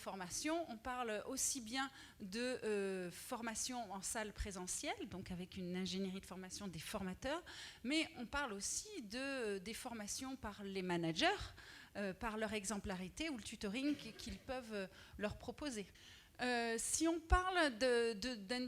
formation, on parle aussi bien de formation en salle présentielle, donc avec une ingénierie de formation des formateurs, mais on parle aussi des formations par les managers, par leur exemplarité ou le tutoring qu'ils peuvent leur proposer. Si on parle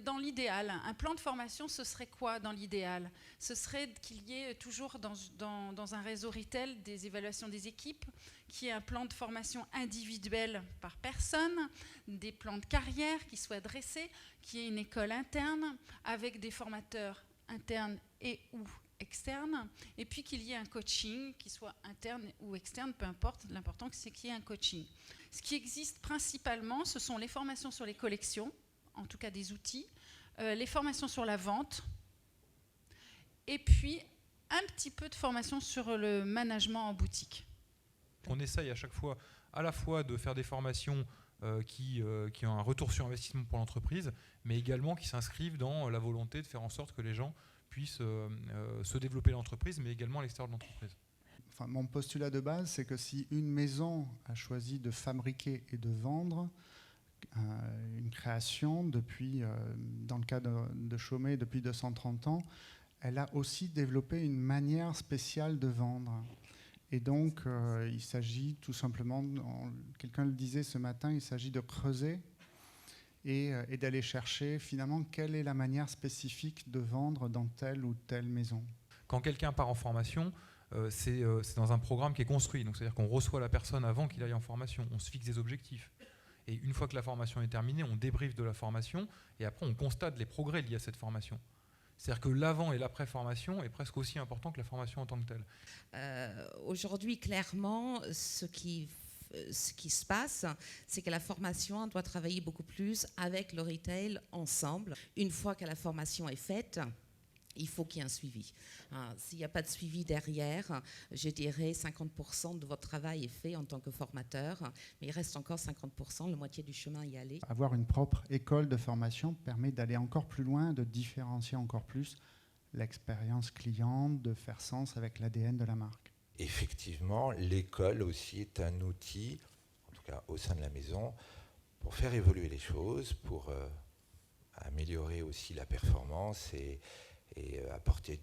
dans l'idéal, un plan de formation, ce serait quoi dans l'idéal? Ce serait qu'il y ait toujours dans un réseau retail des évaluations des équipes, qu'il y ait un plan de formation individuel par personne, des plans de carrière qui soient dressés, qu'il y ait une école interne avec des formateurs internes et ou externes, et puis qu'il y ait un coaching qui soit interne ou externe, peu importe, l'important c'est qu'il y ait un coaching. Ce qui existe principalement, ce sont les formations sur les collections, en tout cas des outils, les formations sur la vente, et puis un petit peu de formation sur le management en boutique. On essaye à chaque fois, à la fois de faire des formations qui ont un retour sur investissement pour l'entreprise, mais également qui s'inscrivent dans la volonté de faire en sorte que les gens puissent se développer l'entreprise, mais également à l'extérieur de l'entreprise. Enfin, mon postulat de base, c'est que si une maison a choisi de fabriquer et de vendre une création depuis, dans le cas de Chaumet, depuis 230 ans, elle a aussi développé une manière spéciale de vendre. Et donc, il s'agit tout simplement, quelqu'un le disait ce matin, il s'agit de creuser et d'aller chercher finalement quelle est la manière spécifique de vendre dans telle ou telle maison. Quand quelqu'un part en formation, c'est dans un programme qui est construit. Donc, c'est-à-dire qu'on reçoit la personne avant qu'il aille en formation. On se fixe des objectifs. Et une fois que la formation est terminée, on débriefe de la formation et après on constate les progrès liés à cette formation. C'est-à-dire que l'avant et l'après-formation est presque aussi important que la formation en tant que telle. Aujourd'hui, clairement, ce qui se passe, c'est que la formation doit travailler beaucoup plus avec le retail ensemble. Une fois que la formation est faite, il faut qu'il y ait un suivi. S'il n'y a pas de suivi derrière, je dirais 50% de votre travail est fait en tant que formateur, mais il reste encore 50%, la moitié du chemin à y aller. Avoir une propre école de formation permet d'aller encore plus loin, de différencier encore plus l'expérience client, de faire sens avec l'ADN de la marque. Effectivement, l'école aussi est un outil, en tout cas au sein de la maison, pour faire évoluer les choses, pour améliorer aussi la performance et apporter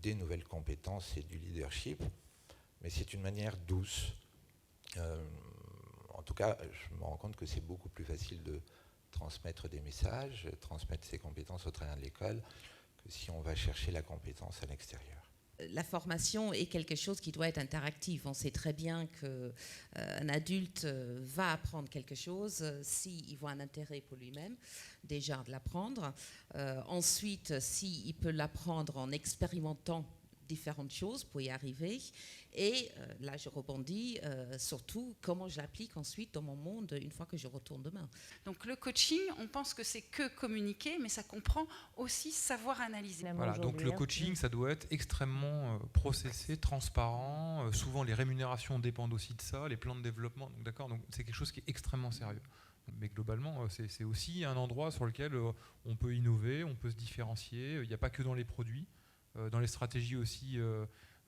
des nouvelles compétences et du leadership. Mais c'est une manière douce. En tout cas, je me rends compte que c'est beaucoup plus facile de transmettre des messages, transmettre ses compétences au travers de l'école, que si on va chercher la compétence à l'extérieur. La formation est quelque chose qui doit être interactif. On sait très bien qu'un adulte va apprendre quelque chose s'il voit un intérêt pour lui-même, déjà de l'apprendre. Ensuite, s'il peut l'apprendre en expérimentant différentes choses pour y arriver. Et là, je rebondis surtout comment je l'applique ensuite dans mon monde une fois que je retourne demain. Donc le coaching, on pense que c'est que communiquer, mais ça comprend aussi savoir analyser. Voilà, donc le coaching, ça doit être extrêmement processé, transparent. Souvent, les rémunérations dépendent aussi de ça, les plans de développement. Donc, d'accord, donc c'est quelque chose qui est extrêmement sérieux. Mais globalement, c'est aussi un endroit sur lequel on peut innover, on peut se différencier. Il n'y a pas que dans les produits. Dans les stratégies aussi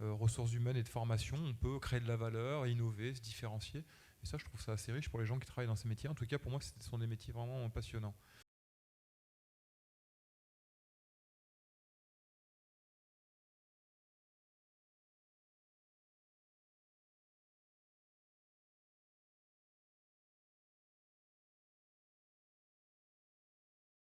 ressources humaines et de formation, on peut créer de la valeur, innover, se différencier. Et ça, je trouve ça assez riche pour les gens qui travaillent dans ces métiers. En tout cas, pour moi, ce sont des métiers vraiment passionnants.